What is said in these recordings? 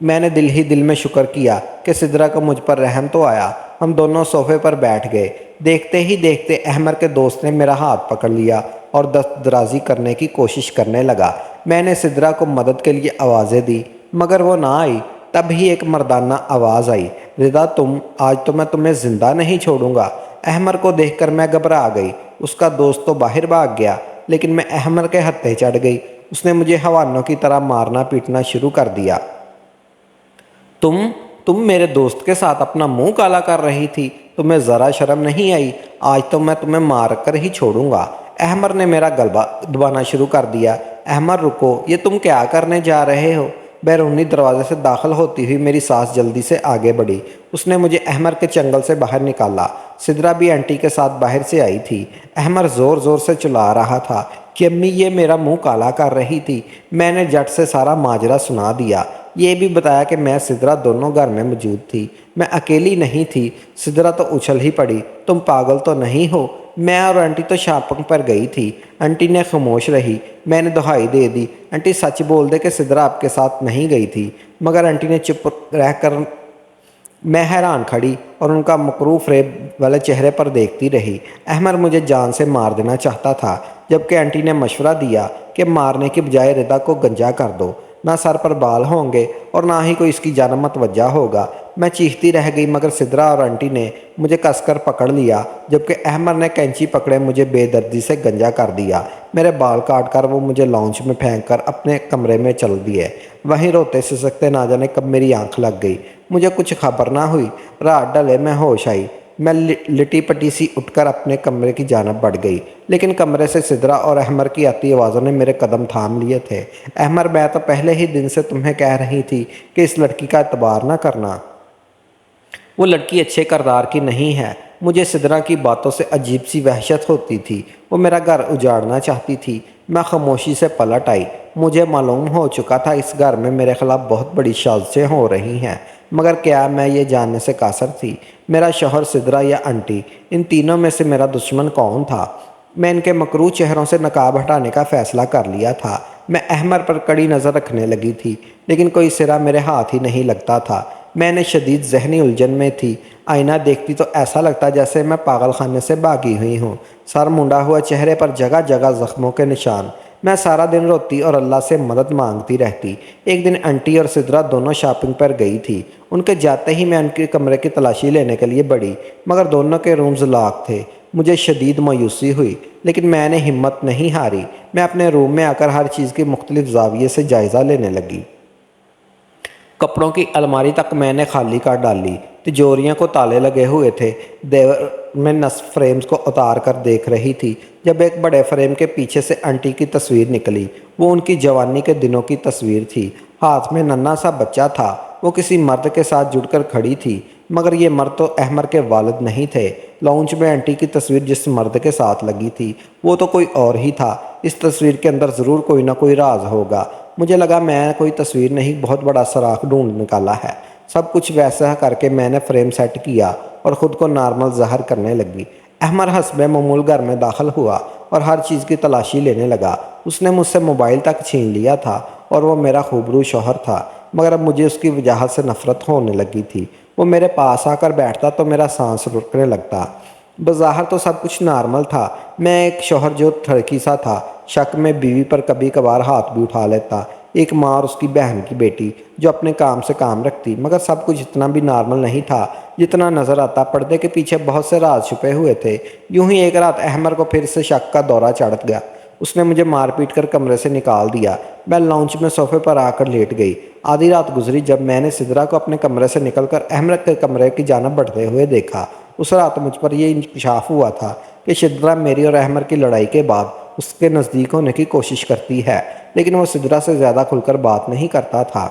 میں نے دل ہی دل میں شکر کیا کہ سدرا کو مجھ پر رحم تو آیا۔ ہم دونوں صوفے پر بیٹھ گئے۔ دیکھتے ہی دیکھتے احمر کے دوست نے میرا ہاتھ پکڑ لیا اور دست درازی کرنے کی کوشش کرنے لگا۔ میں نے سدرا کو مدد کے لیے آوازیں دی مگر وہ نہ آئی۔ تب ہی ایک مردانہ آواز آئی، ردا آج تو میں تمہیں زندہ نہیں چھوڑوں گا۔ احمر کو دیکھ کر میں گھبرا گئی۔ اس کا دوست تو باہر بھاگ گیا لیکن میں احمر کے ہتھے چڑھ گئی۔ اس نے مجھے حیوانوں کی طرح مارنا پیٹنا شروع کر دیا۔ تم میرے دوست کے ساتھ اپنا منہ کالا کر رہی تھی، تمہیں ذرا شرم نہیں آئی؟ آج تو میں تمہیں مار کر ہی چھوڑوں گا۔ احمر نے میرا گلبا دبانا شروع کر دیا۔ احمر رکو، یہ تم کیا کرنے جا رہے ہو؟ بیرونی دروازے سے داخل ہوتی ہوئی میری سانس جلدی سے آگے بڑھی۔ اس نے مجھے احمر کے چنگل سے باہر نکالا۔ سدرا بھی آنٹی کے ساتھ باہر سے آئی تھی۔ احمر زور زور سے چلا رہا تھا کہ امی یہ میرا منہ کالا کر رہی تھی۔ میں نے جٹ سے سارا ماجرا سنا دیا، یہ بھی بتایا کہ میں سدرا دونوں گھر میں موجود تھی، میں اکیلی نہیں تھی۔ سدرا تو اچھل ہی پڑی، تم پاگل تو نہیں ہو؟ میں اور آنٹی تو شاپنگ پر گئی تھی۔ آنٹی نے خاموش رہی۔ میں نے دہائی دے دی، آنٹی سچ بول دے کہ سدرا آپ کے ساتھ نہیں گئی تھی۔ مگر آنٹی نے چپ رہ کر میں حیران کھڑی اور ان کا مکروہ فریب والے چہرے پر دیکھتی رہی۔ احمر مجھے جان سے مار دینا چاہتا تھا، جبکہ آنٹی نے مشورہ دیا کہ مارنے کی بجائے ردا کو گنجا کر دو، نہ سر پر بال ہوں گے اور نہ ہی کوئی اس کی جانب متوجہ ہوگا۔ میں چیختی رہ گئی مگر سدرا اور آنٹی نے مجھے کس کر پکڑ لیا، جبکہ احمر نے کینچی پکڑے مجھے بے دردی سے گنجا کر دیا۔ میرے بال کاٹ کر وہ مجھے لاؤنج میں پھینک کر اپنے کمرے میں چل دیے۔ وہیں روتے سسکتے نہ جانے کب میری آنکھ لگ گئی، مجھے کچھ خبر نہ ہوئی۔ رات ڈلے میں ہوش آئی۔ میں لٹی پٹی سی اٹھ کر اپنے کمرے کی جانب بڑھ گئی، لیکن کمرے سے سدرا اور احمر کی آتی آوازوں نے میرے قدم تھام لیے تھے۔ احمر، میں تو پہلے ہی دن سے تمہیں کہہ رہی تھی کہ اس لڑکی کا اعتبار نہ کرنا، وہ لڑکی اچھے کردار کی نہیں ہے۔ مجھے سدرا کی باتوں سے عجیب سی وحشت ہوتی تھی، وہ میرا گھر اجاڑنا چاہتی تھی۔ میں خاموشی سے پلٹ آئی۔ مجھے معلوم ہو چکا تھا اس گھر میں میرے خلاف بہت بڑی سازشیں ہو رہی ہیں، مگر کیا میں یہ جاننے سے قاصر تھی؟ میرا شوہر، سدرا یا آنٹی، ان تینوں میں سے میرا دشمن کون تھا؟ میں ان کے مکروہ چہروں سے نقاب ہٹانے کا فیصلہ کر لیا تھا۔ میں احمر پر کڑی نظر رکھنے لگی تھی، لیکن کوئی سرا میرے ہاتھ ہی نہیں لگتا تھا۔ میں نے شدید ذہنی الجھن میں تھی۔ آئینہ دیکھتی تو ایسا لگتا جیسے میں پاگل خانے سے بھاگی ہوئی ہوں۔ سر منڈا ہوا، چہرے پر جگہ جگہ زخموں کے نشان۔ میں سارا دن روتی اور اللہ سے مدد مانگتی رہتی۔ ایک دن آنٹی اور سدرا دونوں شاپنگ پر گئی تھی۔ ان کے جاتے ہی میں ان کے کمرے کی تلاشی لینے کے لیے بڑھی، مگر دونوں کے رومز لاک تھے۔ مجھے شدید مایوسی ہوئی، لیکن میں نے ہمت نہیں ہاری۔ میں اپنے روم میں آ کر ہر چیز کی مختلف زاویے سے جائزہ لینے لگی۔ کپڑوں کی الماری تک میں نے خالی کر ڈالی، تجوریوں کو تالے لگے ہوئے تھے۔ دیوار میں نصب فریمز کو اتار کر دیکھ رہی تھی جب ایک بڑے فریم کے پیچھے سے آنٹی کی تصویر نکلی۔ وہ ان کی جوانی کے دنوں کی تصویر تھی۔ ہاتھ میں ننھا سا بچہ تھا۔ وہ کسی مرد کے ساتھ جڑ کر کھڑی تھی، مگر یہ مرد تو احمر کے والد نہیں تھے۔ لاؤنج میں آنٹی کی تصویر جس مرد کے ساتھ لگی تھی وہ تو کوئی اور ہی تھا۔ اس تصویر کے اندر ضرور کوئی نہ کوئی راز ہوگا۔ مجھے لگا میں کوئی تصویر نہیں، بہت بڑا سراغ ڈھونڈ نکالا ہے۔ سب کچھ ویسا کر کے میں نے فریم سیٹ کیا اور خود کو نارمل ظاہر کرنے لگی۔ احمر حسب معمول گھر میں داخل ہوا اور ہر چیز کی تلاشی لینے لگا۔ اس نے مجھ سے موبائل تک چھین لیا تھا اور وہ میرا خوبرو شوہر تھا، مگر اب مجھے اس کی وجاہت سے نفرت ہونے لگی تھی۔ وہ میرے پاس آ کر بیٹھتا تو میرا سانس رکنے لگتا۔ بظاہر تو سب کچھ نارمل تھا۔ میں ایک شوہر جو تھڑکی سا تھا، شک میں بیوی پر کبھی کبھار ہاتھ بھی اٹھا لیتا، ایک ماں اور اس کی بہن کی بیٹی جو اپنے کام سے کام رکھتی، مگر سب کچھ اتنا بھی نارمل نہیں تھا جتنا نظر آتا۔ پردے کے پیچھے بہت سے راز چھپے ہوئے تھے۔ یوں ہی ایک رات احمر کو پھر سے شک کا دورہ چڑھ گیا۔ اس نے مجھے مار پیٹ کر کمرے سے نکال دیا۔ میں لاؤنج میں صوفے پر آ کر لیٹ گئی۔ آدھی رات گزری جب میں نے سدرا کو اپنے کمرے سے نکل کر احمر کے کمرے کی جانب بڑھتے ہوئے دیکھا۔ اس رات مجھ پر یہ انکشاف ہوا تھا کہ سدرا میری اور احمر کی لڑائی کے بعد اس کے نزدیک ہونے کی کوشش کرتی ہے، لیکن وہ سدرا سے زیادہ کھل کر بات نہیں کرتا تھا۔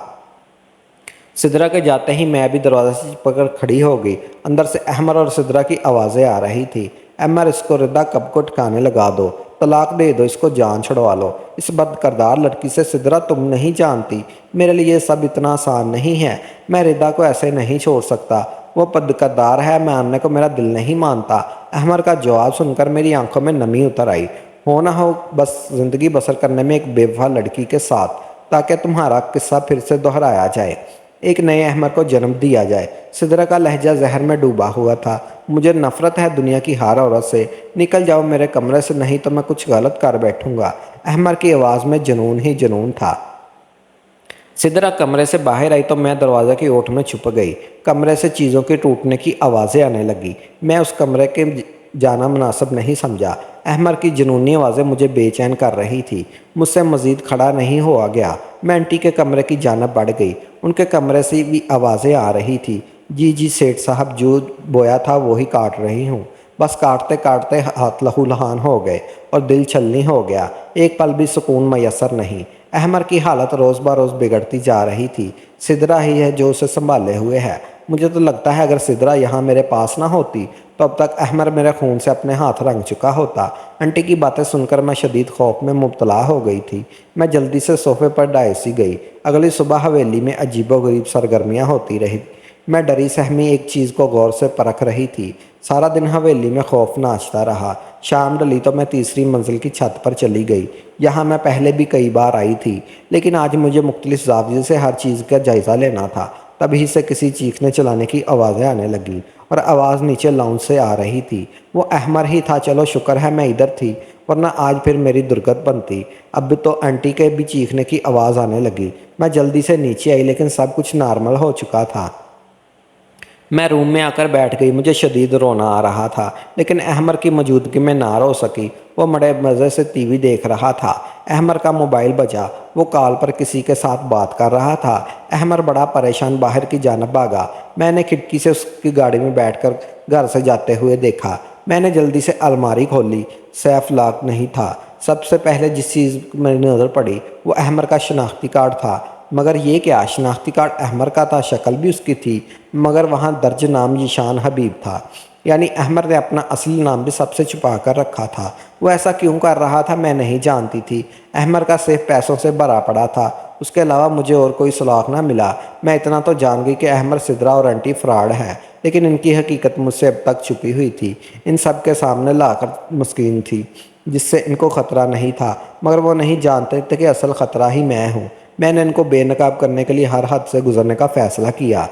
سدرا کے جاتے ہی میں بھی دروازے سے چپک کر کھڑی ہو گئی۔ اندر سے احمر اور سدرا کی آوازیں آ رہی تھی۔ احمر، اس کو ردا کب کو ٹھکانے لگا دو، طلاق دے دو، اس کو جان چھڑوا لو۔ اس بد کردار لڑکی سے سدرا تم نہیں جانتی، میرے لیے یہ سب اتنا آسان نہیں ہے۔ میں ردا کو ایسے نہیں چھوڑ سکتا، وہ بد کردار ہے، ماننے کو میرا دل نہیں مانتا۔ احمر کا جواب سن کر میری آنکھوں میں نمی اتر آئی۔ ہو نہ ہو بس زندگی بسر کرنے میں ایک بے وفا لڑکی کے ساتھ، تاکہ تمہارا قصہ پھر سے دہرایا جائے۔ ایک نئے احمر کو جنم دیا جائے۔ سدرا کا لہجہ زہر میں ڈوبا ہوا تھا۔ مجھے نفرت ہے دنیا کی ہر عورت سے، نکل جاؤ میرے کمرے سے، نہیں تو میں کچھ غلط کر بیٹھوں گا۔ احمر کی آواز میں جنون ہی جنون تھا۔ سدرا کمرے سے باہر آئی تو میں دروازے کی اوٹ میں چھپ گئی۔ کمرے سے چیزوں کے ٹوٹنے کی آوازیں آنے لگی۔ میں اس کمرے کے جانا مناسب نہیں سمجھا۔ احمر کی جنونی آوازیں مجھے بے چین کر رہی تھی۔ مجھ سے مزید کھڑا نہیں ہوا گیا۔ میں آنٹی کے کمرے کی جانب بڑھ گئی۔ ان کے کمرے سے بھی آوازیں آ رہی تھی۔ جی سیٹھ صاحب، جو بویا تھا وہی کاٹ رہی ہوں۔ بس کاٹتے کاٹتے ہاتھ لہو لہان ہو گئے اور دل چھلنی ہو گیا۔ ایک پل بھی سکون میسر نہیں۔ احمر کی حالت روز بروز بگڑتی جا رہی تھی۔ سدرا ہی ہے جو اسے سنبھالے ہوئے ہے۔ مجھے تو لگتا ہے اگر سدرا یہاں میرے پاس نہ ہوتی تو اب تک احمر میرے خون سے اپنے ہاتھ رنگ چکا ہوتا۔ آنٹی کی باتیں سن کر میں شدید خوف میں مبتلا ہو گئی تھی۔ میں جلدی سے صوفے پر ڈائسی گئی۔ اگلی صبح حویلی میں عجیب و غریب سرگرمیاں ہوتی رہی۔ میں ڈری سہمی ایک چیز کو غور سے پرکھ رہی تھی۔ سارا دن حویلی میں خوف ناچتا رہا۔ شام ڈلی تو میں تیسری منزل کی چھت پر چلی گئی۔ یہاں میں پہلے بھی کئی بار آئی تھی، لیکن آج مجھے مختلف زاویے سے ہر چیز کا جائزہ لینا تھا۔ تبھی سے کسی چیخنے چلانے کی آوازیں آنے لگیں اور آواز نیچے لاؤنج سے آ رہی تھی۔ وہ احمر ہی تھا۔ چلو شکر ہے میں ادھر تھی، ورنہ آج پھر میری درگت بنتی۔ اب تو آنٹی کے بھی چیخنے کی آواز آنے لگی۔ میں جلدی سے نیچے آئی، لیکن سب کچھ نارمل ہو چکا تھا۔ میں روم میں آ کر بیٹھ گئی۔ مجھے شدید رونا آ رہا تھا، لیکن احمر کی موجودگی میں نہ رو سکی۔ وہ بڑے مزے سے ٹی وی دیکھ رہا تھا۔ احمر کا موبائل بجا۔ وہ کال پر کسی کے ساتھ بات کر رہا تھا۔ احمر بڑا پریشان باہر کی جانب بھاگا۔ میں نے کھڑکی سے اس کی گاڑی میں بیٹھ کر گھر سے جاتے ہوئے دیکھا۔ میں نے جلدی سے الماری کھولی۔ سیف لاک نہیں تھا۔ سب سے پہلے جس چیز میری نظر پڑی وہ احمر کا شناختی کارڈ تھا۔ مگر یہ کیا! شناختی کارڈ احمر کا تھا، شکل بھی اس کی تھی، مگر وہاں درج نام ذیشان حبیب تھا۔ یعنی احمر نے اپنا اصلی نام بھی سب سے چھپا کر رکھا تھا۔ وہ ایسا کیوں کر رہا تھا میں نہیں جانتی تھی۔ احمر کا سیف پیسوں سے بھرا پڑا تھا۔ اس کے علاوہ مجھے اور کوئی سراغ نہ ملا۔ میں اتنا تو جان گئی کہ احمر، سدرا اور آنٹی فراڈ ہے، لیکن ان کی حقیقت مجھ سے اب تک چھپی ہوئی تھی۔ ان سب کے سامنے لا کر مسکین تھی، جس سے ان کو خطرہ نہیں تھا، مگر وہ نہیں جانتے تھے کہ اصل خطرہ ہی میں ہوں۔ میں نے ان کو بے نقاب کرنے کے لیے ہر حد سے گزرنے کا فیصلہ کیا۔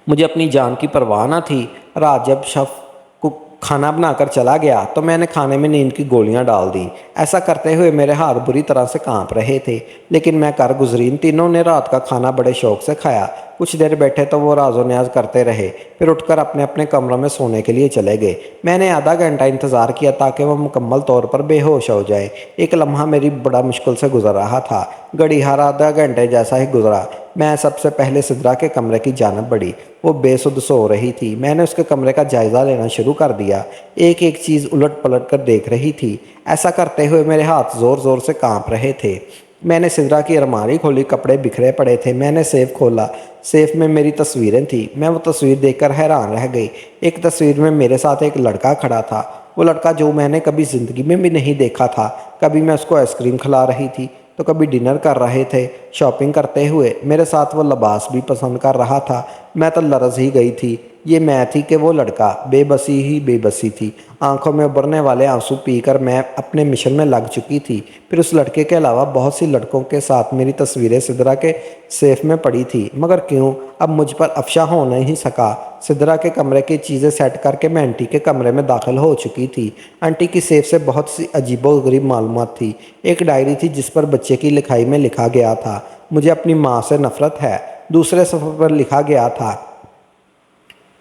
مجھے اپنی جان کی پرواہ نہ تھی۔ رات جب شف کو کھانا بنا کر چلا گیا تو میں نے کھانے میں نیند کی گولیاں ڈال دیں۔ ایسا کرتے ہوئے میرے ہاتھ بری طرح سے کانپ رہے تھے، لیکن میں کر گزری۔ ان تینوں نے رات کا کھانا بڑے شوق سے کھایا۔ کچھ دیر بیٹھے تو وہ راز و نیاز کرتے رہے، پھر اٹھ کر اپنے اپنے کمروں میں سونے کے لیے چلے گئے۔ میں نے آدھا گھنٹہ انتظار کیا تاکہ وہ مکمل طور پر بے ہوش ہو جائے۔ ایک لمحہ میری بڑا مشکل سے گزر رہا تھا۔ گھڑی ہر آدھا گھنٹے جیسا ہی گزرا۔ میں سب سے پہلے سدرا کے کمرے کی جانب بڑھی۔ وہ بے سدھ سو رہی تھی۔ میں نے اس کے کمرے کا جائزہ لینا شروع کر دیا۔ ایک ایک چیز الٹ پلٹ کر دیکھ رہی تھی۔ ایسا کرتے ہوئے میرے ہاتھ زور زور سے کانپ رہے تھے۔ میں نے سدرا کی الماری کھولی، کپڑے بکھرے پڑے تھے۔ میں نے سیف کھولا۔ سیف میں میری تصویریں تھیں۔ میں وہ تصویر دیکھ کر حیران رہ گئی۔ ایک تصویر میں میرے ساتھ ایک لڑکا کھڑا تھا، وہ لڑکا جو میں نے کبھی زندگی میں بھی نہیں دیکھا تھا۔ کبھی میں اس کو آئس کریم کھلا رہی تھی تو کبھی ڈنر کر رہے تھے شاپنگ کرتے ہوئے۔ میرے ساتھ وہ لباس بھی پسند کر رہا تھا۔ میں تو لرز ہی گئی تھی۔ یہ میں تھی کہ وہ لڑکا؟ بے بسی ہی بے بسی تھی۔ آنکھوں میں ابھرنے والے آنسو پی کر میں اپنے مشن میں لگ چکی تھی۔ پھر اس لڑکے کے علاوہ بہت سی لڑکوں کے ساتھ میری تصویریں سدرا کے سیف میں پڑی تھی، مگر کیوں؟ اب مجھ پر افشا ہو نہیں سکا۔ سدرا کے کمرے کی چیزیں سیٹ کر کے میں آنٹی کے کمرے میں داخل ہو چکی تھی۔ آنٹی کی سیف سے بہت سی عجیب و غریب معلومات تھی۔ ایک ڈائری تھی جس پر بچے کی لکھائی میں لکھا گیا تھا، مجھے اپنی ماں سے نفرت ہے۔ دوسرے صفحے پر لکھا گیا تھا،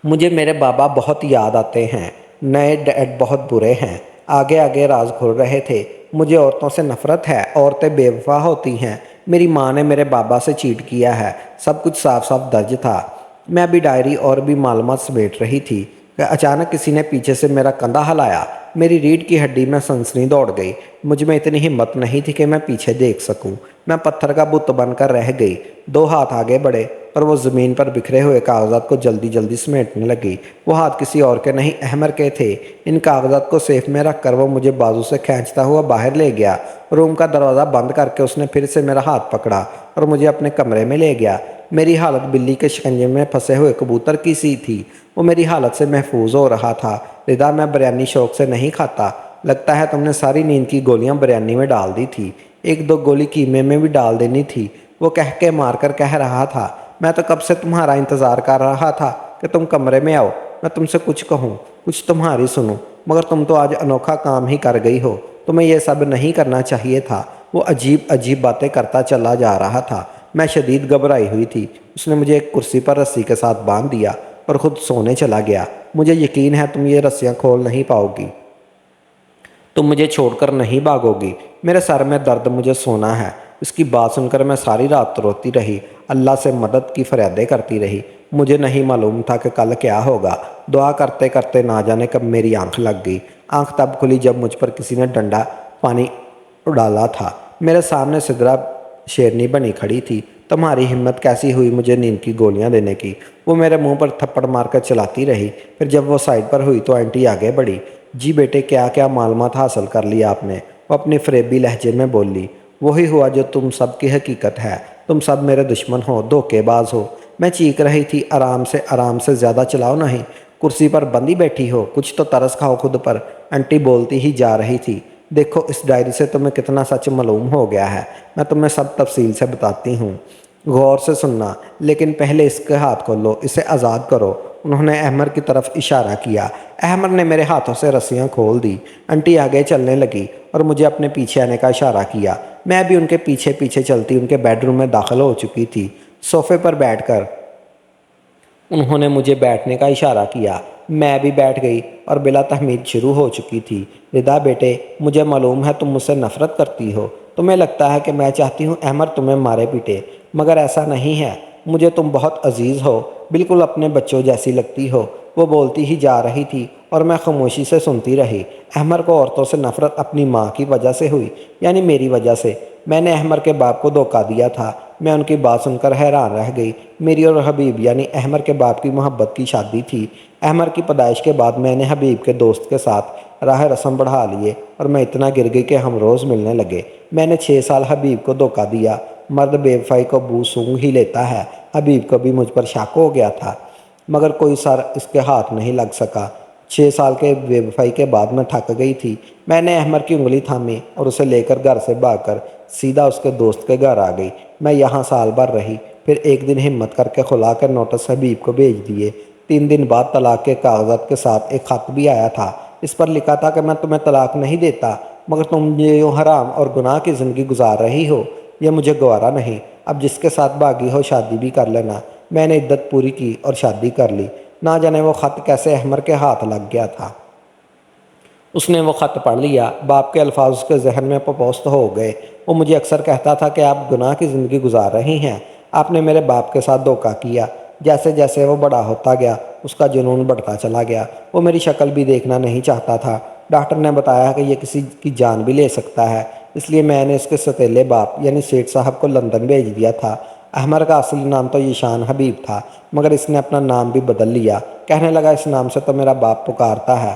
مجھے میرے بابا بہت یاد آتے ہیں، نئے ڈیڈ بہت برے ہیں۔ آگے آگے راز کھل رہے تھے۔ مجھے عورتوں سے نفرت ہے، عورتیں بے وفا ہوتی ہیں، میری ماں نے میرے بابا سے چیٹ کیا ہے، سب کچھ صاف صاف درج تھا۔ میں ابھی ڈائری اور بھی معلومات سمیٹ رہی تھی کہ اچانک کسی نے پیچھے سے میرا کندھا ہلایا۔ میری ریڑھ کی ہڈی میں سنسنی دوڑ گئی۔ مجھ میں اتنی ہمت نہیں تھی کہ میں پیچھے دیکھ سکوں۔ میں پتھر کا بت بن کر رہ گئی۔ دو ہاتھ آگے بڑھے اور وہ زمین پر بکھرے ہوئے کاغذات کو جلدی جلدی سمیٹنے لگی۔ وہ ہاتھ کسی اور کے نہیں، احمر کے تھے۔ ان کاغذات کو سیف میں رکھ کر وہ مجھے بازو سے کھینچتا ہوا باہر لے گیا۔ روم کا دروازہ بند کر کے اس نے پھر سے میرا ہاتھ پکڑا اور مجھے اپنے کمرے میں لے گیا۔ میری حالت بلی کے شکنجے میں پھنسے ہوئے کبوتر کی سی تھی۔ وہ میری حالت سے محفوظ ہو رہا تھا۔ ردا، میں بریانی شوق سے نہیں کھاتا۔ لگتا ہے تم نے ساری نیند کی گولیاں بریانی میں ڈال دی تھی، ایک دو گولی قیمے میں بھی ڈال دینی تھی۔ وہ کہہ کے مار کر کہہ رہا تھا۔ میں تو کب سے تمہارا انتظار کر رہا تھا کہ تم کمرے میں آؤ، میں تم سے کچھ کہوں، کچھ تمہاری سنوں، مگر تم تو آج انوکھا کام ہی کر گئی ہو۔ تمہیں یہ سب نہیں کرنا چاہیے تھا۔ وہ عجیب عجیب باتیں کرتا چلا جا رہا تھا۔ میں شدید گھبرائی ہوئی تھی۔ اس نے مجھے ایک کرسی پر رسی کے ساتھ باندھ دیا اور خود سونے چلا گیا۔ مجھے یقین ہے تم یہ رسیاں کھول نہیں پاؤ گی، تم مجھے چھوڑ کر نہیں بھاگو گی۔ میرے سر میں درد، مجھے سونا ہے۔ اس کی بات سن کر میں ساری رات روتی رہی، اللہ سے مدد کی فریادیں کرتی رہی۔ مجھے نہیں معلوم تھا کہ کل کیا ہوگا۔ دعا کرتے کرتے نہ جانے کب میری آنکھ لگ گئی۔ آنکھ تب کھلی جب مجھ پر کسی نے ڈنڈا پانی ڈالا تھا۔ میرے سامنے سدرا شیرنی بنی کھڑی تھی۔ تمہاری ہمت کیسی ہوئی مجھے نیند کی گولیاں دینے کی؟ وہ میرے منہ پر تھپڑ مار کر چلاتی رہی۔ پھر جب وہ سائڈ پر ہوئی تو آنٹی آگے بڑھی۔ جی بیٹے، کیا کیا معلومات حاصل کر لی آپ نے؟ وہ اپنی فریبی لہجے میں بولی۔ وہی ہوا جو تم سب کی حقیقت ہے۔ تم سب میرے دشمن ہو، دھوکے باز ہو۔ میں چیخ رہی تھی، آرام سے، زیادہ چلاؤ نہیں۔ کرسی پر بندی بیٹھی ہو، کچھ تو ترس کھاؤ خود پر۔ آنٹی بولتی ہی جا رہی تھی۔ دیکھو، اس ڈائری سے تمہیں کتنا سچ معلوم ہو گیا ہے۔ میں تمہیں سب تفصیل سے بتاتی ہوں، غور سے سننا، لیکن پہلے اس کے ہاتھ کھولو، اسے آزاد کرو۔ انہوں نے احمر کی طرف اشارہ کیا۔ احمر نے میرے ہاتھوں سے رسیاں کھول دی۔ آنٹی آگے چلنے لگی اور مجھے اپنے پیچھے آنے کا اشارہ کیا۔ میں بھی ان کے پیچھے پیچھے چلتی ان کے بیڈ روم میں داخل ہو چکی تھی۔ صوفے پر بیٹھ کر انہوں نے مجھے بیٹھنے کا اشارہ کیا۔ میں بھی بیٹھ گئی اور بلا تحمید شروع ہو چکی تھی۔ ردا بیٹے، مجھے معلوم ہے تم مجھ سے نفرت کرتی ہو۔ تمہیں لگتا ہے کہ میں چاہتی ہوں احمر تمہیں مارے پیٹے، مگر ایسا نہیں ہے۔ مجھے تم بہت عزیز ہو، بالکل اپنے بچوں جیسی لگتی ہو۔ وہ بولتی ہی جا رہی تھی اور میں خاموشی سے سنتی رہی۔ احمر کو عورتوں سے نفرت اپنی ماں کی وجہ سے ہوئی، یعنی میری وجہ سے۔ میں نے احمر کے باپ کو دھوکہ دیا تھا۔ میں ان کی بات سن کر حیران رہ گئی۔ میری اور حبیب یعنی احمر کے باپ کی محبت کی شادی تھی۔ احمر کی پیدائش کے بعد میں نے حبیب کے دوست کے ساتھ راہ رسم بڑھا لیے اور میں اتنا گر گئی کہ ہم روز ملنے لگے۔ میں نے 6 سال حبیب کو دھوکہ دیا۔ مرد بے وفائی کو بو سونگھ ہی لیتا ہے۔ حبیب کو بھی مجھ پر شک ہو گیا تھا، مگر کوئی سر اس کے ہاتھ نہیں لگ سکا۔ 6 سال کے بے وفائی کے بعد میں تھک گئی تھی۔ میں نے احمر کی انگلی تھامی اور اسے لے کر گھر سے بھاگ کر سیدھا اس کے دوست کے گھر آ گئی۔ میں یہاں سال بھر رہی، پھر ایک دن ہمت کر کے کھلا کر نوٹس حبیب کو بھیج دیے۔ 3 دن بعد طلاق کے کاغذات کے ساتھ ایک خط بھی آیا تھا۔ اس پر لکھا تھا کہ میں تمہیں طلاق نہیں دیتا، مگر تم یہ یوں حرام اور گناہ کی زندگی گزار رہی ہو، یہ مجھے گوارا نہیں۔ اب جس کے ساتھ بھاگی ہو شادی بھی کر لینا۔ میں نے عدت پوری کی اور شادی کر لی۔ نہ جانے وہ خط کیسے احمر کے ہاتھ لگ گیا تھا۔ اس نے وہ خط پڑھ لیا۔ باپ کے الفاظ اس کے ذہن میں پوست ہو گئے۔ وہ مجھے اکثر کہتا تھا کہ آپ گناہ کی زندگی گزار رہی ہیں، آپ نے میرے باپ کے ساتھ دھوکہ کیا۔ جیسے جیسے وہ بڑا ہوتا گیا اس کا جنون بڑھتا چلا گیا۔ وہ میری شکل بھی دیکھنا نہیں چاہتا تھا۔ ڈاکٹر نے بتایا کہ یہ کسی کی جان بھی لے سکتا ہے، اس لیے میں نے اس کے ستیلے باپ یعنی سیٹھ صاحب کو لندن بھیج دیا تھا۔ احمر کا اصلی نام تو یشان حبیب تھا، مگر اس نے اپنا نام بھی بدل لیا۔ کہنے لگا اس نام سے تو میرا باپ پکارتا ہے۔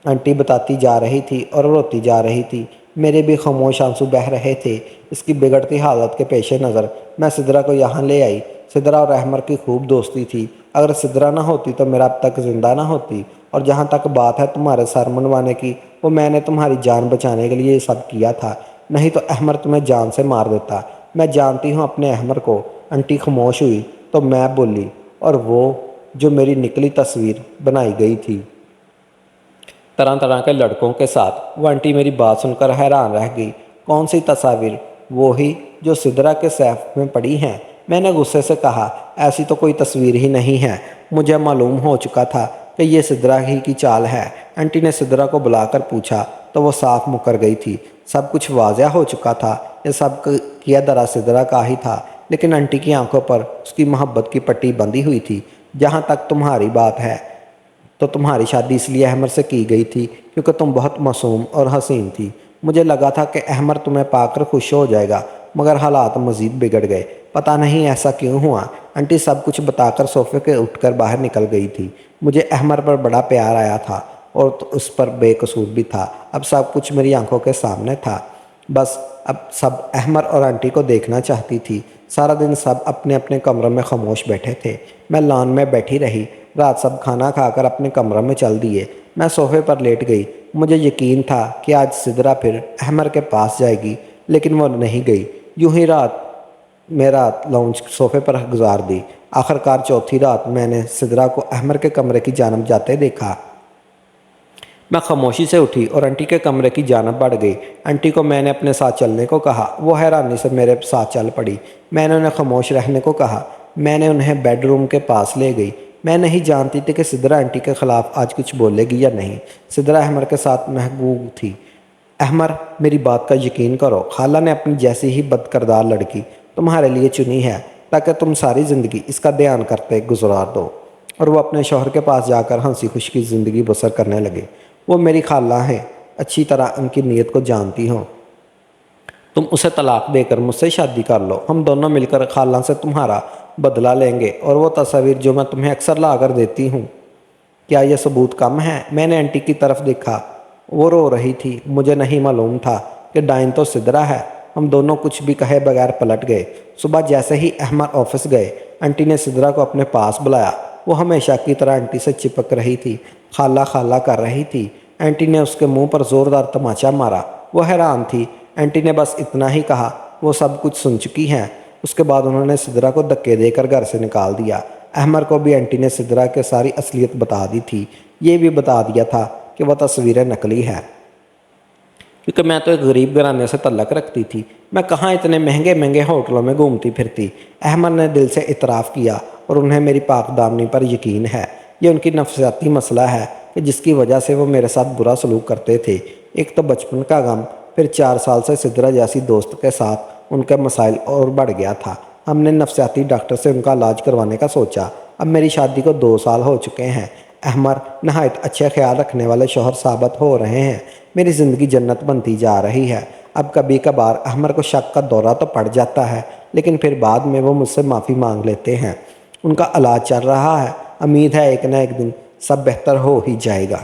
آنٹی بتاتی جا رہی تھی اور روتی جا رہی تھی۔ میرے بھی خاموش آنسو بہہ رہے تھے۔ اس کی بگڑتی حالت کے پیش نظر میں سدرا کو یہاں لے آئی۔ سدرا اور احمر کی خوب دوستی تھی۔ اگر سدرا نہ ہوتی تو میرا اب تک زندہ نہ ہوتی۔ اور جہاں تک بات ہے تمہارے سر منوانے کی، وہ میں نے تمہاری جان بچانے کے لیے یہ سب کیا تھا، نہیں تو احمر تمہیں جان سے مار دیتا۔ میں جانتی ہوں اپنے احمر کو۔ آنٹی خاموش ہوئی تو میں بولی، اور وہ جو میری نکلی تصویر بنائی گئی تھی طرح طرح کے لڑکوں کے ساتھ۔ وہ آنٹی میری بات سن کر حیران رہ گئی۔ کون سی تصاویر؟ وہی جو سدرا کے سیف میں پڑی ہیں۔ میں نے غصے سے کہا، ایسی تو کوئی تصویر ہی نہیں ہے۔ مجھے معلوم ہو چکا تھا کہ یہ سدرا ہی کی چال ہے۔ آنٹی نے سدرا کو بلا کر پوچھا تو وہ صاف مکر گئی تھی۔ سب کچھ واضح ہو چکا تھا۔ یہ سب کیا درا سدرا کا ہی تھا، لیکن آنٹی کی آنکھوں پر اس کی محبت کی پٹی بندھی ہوئی تھی۔ جہاں تک تمہاری بات ہے تو تمہاری شادی اس لیے احمر سے کی گئی تھی کیونکہ تم بہت معصوم اور حسین تھی۔ مجھے لگا تھا کہ احمر تمہیں پا کر خوش ہو جائے گا، مگر حالات مزید بگڑ گئے۔ پتہ نہیں ایسا کیوں ہوا۔ آنٹی سب کچھ بتا کر صوفے کے اٹھ کر باہر نکل گئی تھی۔ مجھے احمر پر بڑا پیار آیا تھا اور تو اس پر بے قصور بھی تھا۔ اب سب کچھ میری آنکھوں کے سامنے تھا۔ بس اب سب احمر اور آنٹی کو دیکھنا چاہتی تھی۔ سارا دن سب اپنے اپنے کمروں میں خاموش بیٹھے تھے۔ میں لان میں بیٹھی رہی۔ رات سب کھانا کھا کر اپنے کمروں میں چل دیے۔ میں صوفے پر لیٹ گئی۔ مجھے یقین تھا کہ آج سدرا پھر احمر کے پاس جائے گی، لیکن وہ نہیں گئی۔ یوں ہی رات میں رات لانچ صوفے پر گزار دی۔ آخرکار چوتھی رات میں نے سدرا کو احمر کے کمرے کی جانب جاتے دیکھا۔ میں خاموشی سے اٹھی اور آنٹی کے کمرے کی جانب بڑھ گئی۔ آنٹی کو میں نے اپنے ساتھ چلنے کو کہا، وہ حیرانی سے میرے ساتھ چل پڑی۔ میں نے انہیں خاموش رہنے کو کہا۔ میں نے انہیں بیڈ روم کے پاس لے گئی۔ میں نہیں جانتی تھی کہ سدرا آنٹی کے خلاف آج کچھ بولے گی یا نہیں۔ سدرا احمر کے ساتھ محگوب تھی۔ احمر، میری بات کا یقین کرو، خالہ نے اپنی جیسی ہی بد کردار لڑکی تمہارے لیے چنی ہے تاکہ تم ساری زندگی اس کا دھیان کرتے گزار دو اور وہ اپنے شوہر کے پاس جا کر ہنسی خوشی زندگی بسر کرنے لگے۔ وہ میری خالہ ہیں، اچھی طرح ان کی نیت کو جانتی ہوں۔ تم اسے طلاق دے کر مجھ سے شادی کر لو، ہم دونوں مل کر خالہ سے تمہارا بدلہ لیں گے اور وہ تصاویر جو میں تمہیں اکثر لا کر دیتی ہوں، کیا یہ ثبوت کم ہے؟ میں نے آنٹی کی طرف دیکھا، وہ رو رہی تھی۔ مجھے نہیں معلوم تھا کہ ڈائن تو سدرا ہے۔ ہم دونوں کچھ بھی کہے بغیر پلٹ گئے۔ صبح جیسے ہی احمر آفس گئے، آنٹی نے سدرا کو اپنے پاس بلایا۔ وہ ہمیشہ کی طرح آنٹی سے چپک رہی تھی، خالہ خالہ کر رہی تھی۔ آنٹی نے اس کے منہ پر زوردار تماچا مارا۔ وہ حیران تھی۔ آنٹی نے بس اتنا ہی کہا، وہ سب کچھ سن چکی ہیں۔ اس کے بعد انہوں نے سدرا کو دھکے دے کر گھر سے نکال دیا۔ احمر کو بھی آنٹی نے سدرا کے ساری اصلیت بتا دی تھی۔ یہ بھی بتا دیا تھا کہ وہ تصویریں نقلی ہیں، کیونکہ میں تو ایک غریب گھرانے سے تعلق رکھتی تھی۔ میں کہاں اتنے مہنگے مہنگے ہوٹلوں میں گھومتی پھرتی۔ احمر نے دل سے اعتراف کیا اور انہیں میری پاک دامنی پر یقین ہے۔ یہ ان کی نفسیاتی مسئلہ ہے کہ جس کی وجہ سے وہ میرے ساتھ برا سلوک کرتے تھے۔ ایک تو بچپن کا غم، پھر 4 سال سے سدرا جیسی دوست کے ساتھ ان کے مسائل اور بڑھ گیا تھا۔ ہم نے نفسیاتی ڈاکٹر سے ان کا علاج کروانے کا سوچا۔ اب میری شادی کو 2 سال ہو چکے ہیں۔ احمر نہایت اچھے خیال رکھنے والے شوہر ثابت ہو رہے ہیں۔ میری زندگی جنت بنتی جا رہی ہے۔ اب کبھی کبھار احمر کو شک کا دورہ تو پڑ جاتا ہے، لیکن پھر بعد میں وہ مجھ سے معافی مانگ لیتے ہیں۔ ان کا علاج چل رہا ہے۔ امید ہے ایک نہ ایک دن سب بہتر ہو ہی جائے گا۔